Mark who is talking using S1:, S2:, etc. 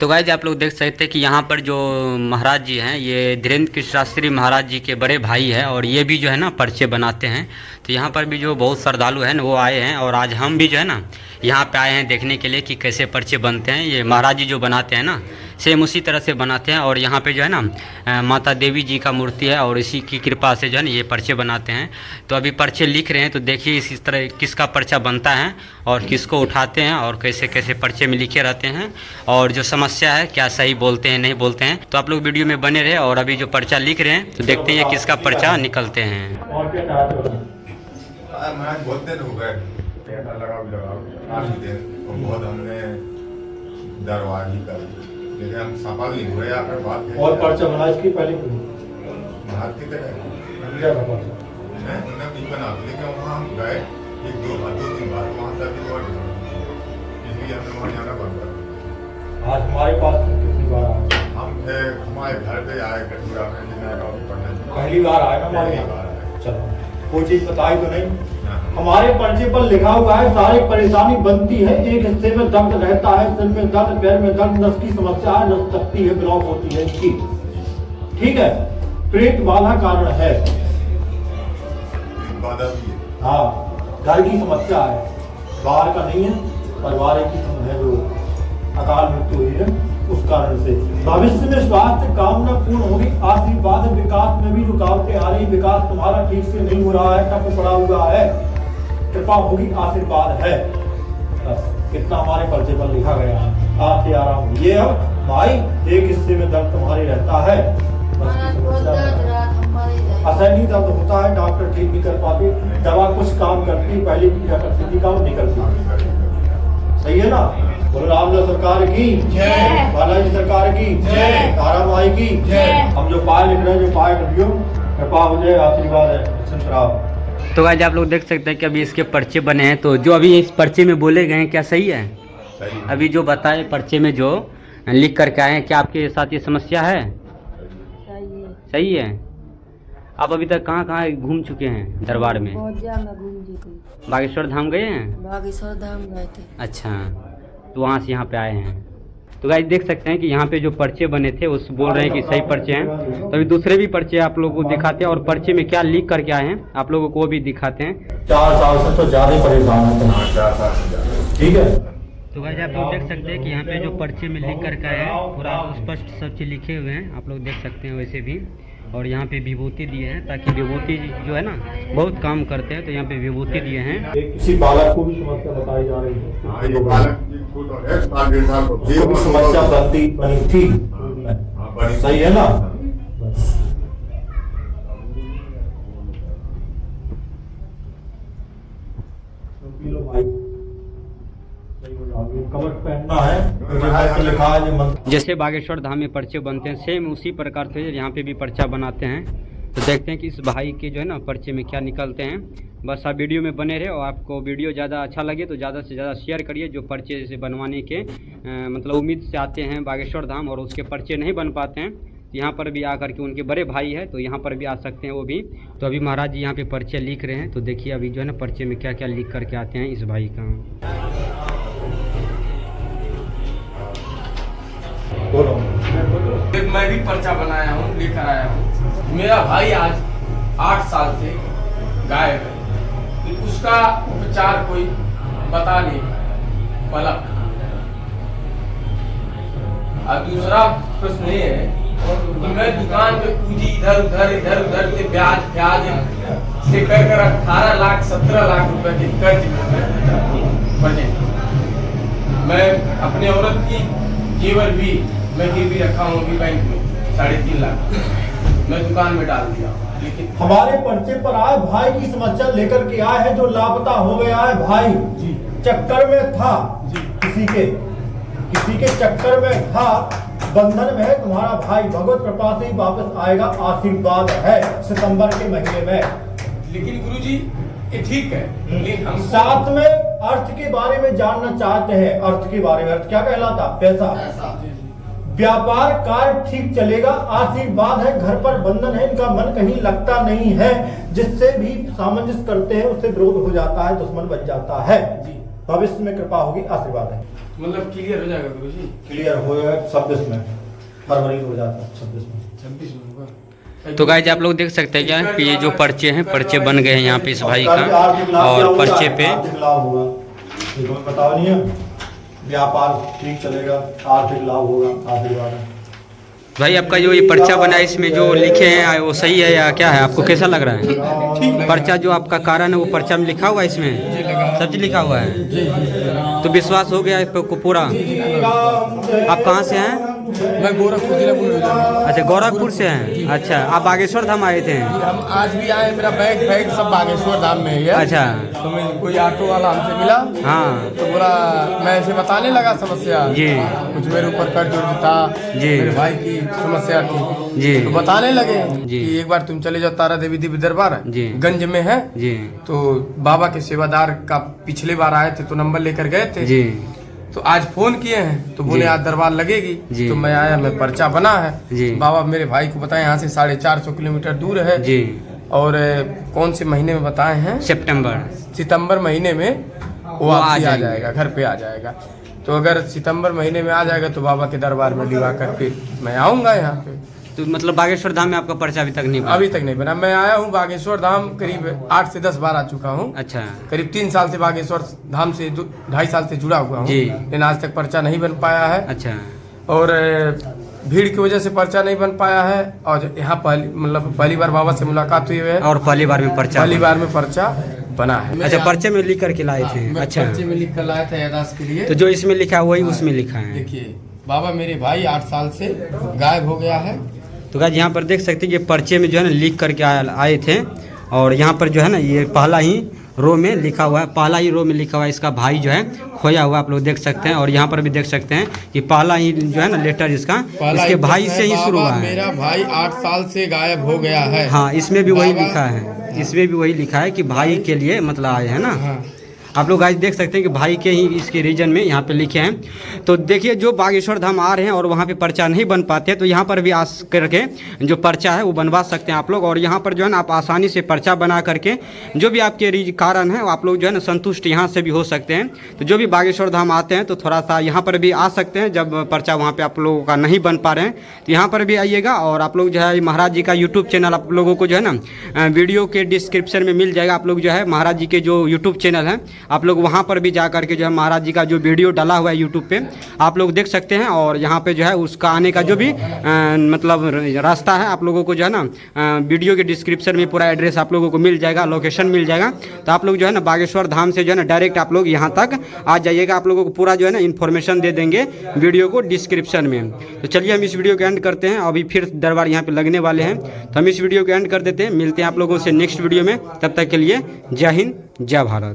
S1: तो गाइस आप लोग देख सकते हैं कि यहाँ पर जो महाराज जी हैं ये धीरेन्द्र कृष्ण शास्त्री महाराज जी के बड़े भाई हैं और ये भी जो है ना पर्चे बनाते हैं। तो यहाँ पर भी जो बहुत श्रद्धालु हैं वो आए हैं और आज हम भी जो है ना यहाँ पे आए हैं देखने के लिए कि कैसे पर्चे बनते हैं। ये महाराज जी जो बनाते हैं ना सेम उसी तरह से बनाते हैं और यहाँ पे जो है ना माता देवी जी का मूर्ति है और इसी की कृपा से जो है ना ये पर्चे बनाते हैं। तो अभी पर्चे लिख रहे हैं, तो देखिए इस तरह किसका पर्चा बनता है और किसको उठाते हैं और कैसे कैसे पर्चे में लिखे रहते हैं और जो समस्या है क्या सही बोलते हैं नहीं बोलते हैं। तो आप लोग वीडियो में बने रहे और अभी जो पर्चा लिख रहे हैं तो देखते हैं किसका पर्चा निकलते हैं।
S2: बहुत दिन हो गए बहुत हमने दरवाजी कर लेकिन हम सफल नहीं हुए। आकर बात
S3: और पर्चा बना इसकी पहले
S2: भारती बना लेकिन वहाँ हम गए एक दो दिन बाद वहाँ तक इसलिए हमें वहाँ जाना पड़ता।
S3: आज हमारे पास कितनी बार आए?
S2: हम हमारे घर पे आए कटुरा में पढ़ने
S3: पहली बार आए ना हमारे
S2: यहाँ।
S3: चलो कोई चीज बताई तो नहीं। हमारे पर्चे पर लिखा हुआ है सारी परेशानी बनती है, एक हिस्से में दर्द रहता है, सिर में दर्द, पैर में दर्द, नस की समस्या है, नस तकती है, ब्लॉक होती है इसकी। ठीक है, प्रेत बाधा कारण है। हाँ, घर की समस्या है, बाहर का नहीं है, परिवार की है जो अकाल मृत्यु हुई है उस कारण से। भविष्य में स्वास्थ्य कामना पूर्ण होगी, आशीर्वाद, विकास में भी रुकावटें आ रही, विकास तुम्हारा ठीक से नहीं हो रहा है, ठप पड़ा हुआ है, कृपा होगी, आशीर्वाद है। बस कितना हमारे पर्चे पर लिखा गया है, आपसे आराम। ये अब भाई एक हिस्से में दर्द तुम्हारे रहता है, असहनीय दर्द होता है, डॉक्टर ठीक नहीं कर पाते, दवा कुछ काम करती, पहले किया करती थी काम नहीं करती। सही है ना? बोलो रामलाल सरकार की जय, बालाजी सरकार की जय, तारा माई की जय। हम जो पाए लिख रहे हैं, जो पाए करियो, कृपा हो जाए, आशीर्वाद है।
S1: तो गाइस आप लोग देख सकते हैं कि अभी इसके पर्चे बने हैं। तो जो अभी इस पर्चे में बोले गए हैं क्या सही है?
S2: सही।
S1: अभी जो बताए पर्चे में जो लिख करके आए हैं, क्या आपके साथ ये समस्या है? सही है। आप अभी तक कहाँ कहाँ घूम चुके हैं दरबार में?
S4: बहुत जगह घूम चुके।
S1: बागेश्वर धाम गए हैं?
S4: बागेश्वर धाम गए थे।
S1: अच्छा, तो वहाँ से यहाँ पे आए हैं। तो गाइस देख सकते हैं कि यहाँ पे जो पर्चे बने थे उस बोल रहे हैं कि सही पर्चे हैं। तो अभी दूसरे भी पर्चे आप लोगों को दिखाते हैं और पर्चे में क्या लिख करके आए हैं आप लोगों को भी दिखाते हैं।
S3: 4 साल से तो ज्यादा परेशान है। ठीक है,
S1: तो गाइस आप लोग देख सकते हैं कि यहाँ पे जो पर्चे में लिख करके आए हैं पूरा स्पष्ट सब चीज़ लिखे हुए हैं, आप लोग देख सकते हैं वैसे भी। और यहाँ पे विभूति दिए हैं ताकि विभूति जो है ना बहुत काम करते हैं, तो यहाँ पे विभूति दिए हैं।
S3: किसी बालक को भी समस्या बताई जा रही है, समस्या बनी थी, सही है ना? कवर पहनना है, लिखा है
S1: जैसे बागेश्वर धाम में पर्चे बनते हैं सेम उसी प्रकार से यहाँ पे भी पर्चा बनाते हैं। तो देखते हैं कि इस भाई के जो है ना पर्चे में क्या निकलते हैं। बस आप वीडियो में बने रहे और आपको वीडियो ज़्यादा अच्छा लगे तो ज़्यादा से ज़्यादा शेयर करिए। जो पर्चे से बनवाने के मतलब उम्मीद से आते हैं बागेश्वर धाम और उसके पर्चे नहीं बन पाते हैं, यहाँ पर भी आकर के उनके बड़े भाई है तो यहाँ पर भी आ सकते हैं वो भी। तो अभी महाराज जी यहाँ पे पर्चे लिख रहे हैं, तो देखिए अभी जो है ना पर्चे में क्या क्या लिख करके आते हैं इस भाई का।
S5: मैं भी पर्चा बनाया हूँ, लेकर आया हूँ। मेरा भाई आज 8 साल से गायब है, उसका उपचार कोई बता नहीं पाया। और दूसरा प्रश्न ये है कि मैं दुकान पे पूंजी इधर उधर से ब्याज से कर 18 लाख 17 लाख रुपए के कर्ज बने। मैं अपने औरत की जेवर भी मैं गिरवी रखा हूँ अभी बैंक में 3.5 लाख, मैं दुकान में डाल दिया। लेकिन
S3: हमारे पर्चे पर आए भाई की समस्या लेकर के आए हैं जो लापता हो गया है भाई जी, चक्कर में था जी, किसी के चक्कर में था, बंधन में है तुम्हारा भाई, भगवत कृपा से ही वापस आएगा, आशीर्वाद है सितंबर के महीने में।
S5: लेकिन गुरुजी ये ठीक है, लेकिन हम
S3: साथ में अर्थ के बारे में जानना चाहते हैं। अर्थ के बारे में, अर्थ क्या कहलाता? पैसा। व्यापार कार्य ठीक चलेगा, आशीर्वाद है, घर पर बंधन है, इनका मन कहीं लगता नहीं है, जिससे भी सामंजस्य करते हैं उससे विरोध हो जाता है, दुश्मन बन जाता है जी। भविष्य में कृपा होगी, आशीर्वाद है।
S5: मतलब क्लियर हो जाएगा गुरु जी?
S3: क्लियर हो जाएगा 26 में, फरवरी हो जाता है 26 में।
S5: 26 में होगा।
S1: तो गाइज आप लोग देख सकते हैं क्या कि ये जो पर्चे हैं, पर्चे बन गए हैं यहाँ पे इस भाई का, और पर्चे पे
S3: आर्थिक लाभ होगा, ये तुम्हें पता नहीं है, व्यापार ठीक चलेगा, आर्थिक लाभ होगा, आशीर्वाद है।
S1: भाई आपका जो ये पर्चा बना है इसमें जो लिखे हैं वो सही है या क्या है, आपको कैसा लग रहा है? पर्चा जो आपका कारण है वो पर्चा में लिखा हुआ है, इसमें सब चीज लिखा हुआ है, तो विश्वास हो गया आपको पूरा? आप कहाँ से हैं?
S5: मैं गोरखपुर जिला बुलंदशहर।
S1: अच्छा, गोरखपुर से हैं। अच्छा, आप बागेश्वर धाम आए थे?
S5: हम आज भी आए, मेरा बैग सब बागेश्वर धाम में ही है।
S1: अच्छा,
S5: तो मैं कोई ऑटो वाला हमसे मिला,
S1: हाँ,
S5: तो बोला, मैं ऐसे बताने लगा समस्या
S1: जी,
S5: कुछ मेरे ऊपर कर्ज था
S1: जी,
S5: मेरे भाई की समस्या थी
S1: जी,
S5: तो बताने लगे
S1: जी,
S5: कि एक बार तुम चले जाओ तारा देवी दिव्य दरबार
S1: जी,
S5: गंज में है
S1: जी,
S5: तो बाबा के सेवादार का पिछले बार आए थे तो नंबर लेकर गए थे
S1: जी,
S5: तो आज फोन किए हैं तो बोले
S1: जी,
S5: आज दरबार लगेगी
S1: जी,
S5: तो मैं आया, मैं पर्चा बना है
S1: जी,
S5: बाबा मेरे भाई को बताए यहाँ से 450 किलोमीटर दूर है
S1: जी,
S5: और कौन से महीने में बताए हैं, सितंबर महीने में वो वापसी आ जाएगा, घर पे आ जाएगा। तो अगर सितंबर महीने में आ जाएगा तो बाबा के दरबार में दिवा करके मैं आऊँगा यहाँ पे।
S1: तो मतलब बागेश्वर धाम में आपका पर्चा अभी तक नहीं बना?
S5: अभी तक नहीं बना। मैं आया हूँ बागेश्वर धाम करीब 8 से 10 बार आ चुका हूँ।
S1: अच्छा,
S5: करीब 3 साल से बागेश्वर धाम से 2.5 साल से जुड़ा हुआ हूँ,
S1: जी,
S5: लेकिन आज तक पर्चा नहीं बन पाया है।
S1: अच्छा,
S5: और भीड़ की वजह से पर्चा नहीं बन पाया है। और यहाँ पहली बार बाबा से मुलाकात हुई है
S1: और पहली बार में पर्चा
S5: बना है।
S1: अच्छा, पर्चे में लिख करके लाए थे? अच्छा,
S5: पर्चे में लिख कर लाया था याददाश्त के लिए।
S1: तो जो इसमें लिखा है वही उसमें लिखा है?
S5: देखिए बाबा मेरे भाई 8 साल से गायब हो गया है।
S1: तो गाइस यहाँ पर देख सकते हैं ये पर्चे में जो है ना लिख करके आए थे, और यहाँ पर जो है ना ये पहला ही रो में लिखा हुआ है, पहला ही रो में लिखा हुआ है इसका भाई जो है खोया हुआ, आप लोग देख सकते हैं। और यहाँ पर भी देख सकते हैं कि पहला ही जो है ना लेटर इसका इसके भाई से ही शुरू हुआ है।
S5: मेरा भाई 8 साल से गायब हो गया है।
S1: हाँ, इसमें भी वही लिखा है, इसमें भी वही लिखा है कि भाई के लिए मतलब आए हैं ना।
S5: हाँ।
S1: आप लोग आज देख सकते हैं कि भाई के ही इसके रीजन में यहाँ पे लिखे हैं। तो देखिए जो बागेश्वर धाम आ रहे हैं और वहाँ पे पर्चा नहीं बन पाते तो यहाँ पर भी आस करके जो पर्चा है वो बनवा सकते हैं आप लोग। और यहाँ पर जो है ना आप आसानी से पर्चा बना करके जो भी आपके कारण है आप लोग जो है ना संतुष्ट यहाँ से भी हो सकते हैं। तो जो भी बागेश्वर धाम आते हैं तो थोड़ा सा यहाँ पर भी आ सकते हैं, जब पर्चा वहाँ पर आप लोगों का नहीं बन पा रहे हैं तो यहाँ पर भी आइएगा। और आप लोग जो है महाराज जी का यूट्यूब चैनल आप लोगों को जो है ना वीडियो के डिस्क्रिप्शन में मिल जाएगा। आप लोग जो है महाराज जी के जो यूट्यूब चैनल है आप लोग वहाँ पर भी जा करके जो है महाराज जी का जो वीडियो डाला हुआ है यूट्यूब पे आप लोग देख सकते हैं। और यहाँ पे जो है उसका आने का जो भी मतलब रास्ता है आप लोगों को जो है ना वीडियो के डिस्क्रिप्शन में पूरा एड्रेस आप लोगों को मिल जाएगा, लोकेशन मिल जाएगा। तो आप लोग जो है ना बागेश्वर धाम से जो है ना डायरेक्ट आप लोग यहाँ तक आ जाइएगा, आप लोगों को पूरा जो है ना इन्फॉर्मेशन दे देंगे वीडियो को डिस्क्रिप्शन में। तो चलिए हम इस वीडियो को एंड करते हैं, अभी फिर दरबार यहाँ पे लगने वाले हैं तो हम इस वीडियो को एंड कर देते हैं। मिलते हैं आप लोगों से नेक्स्ट वीडियो में, तब तक के लिए जय हिंद जय भारत।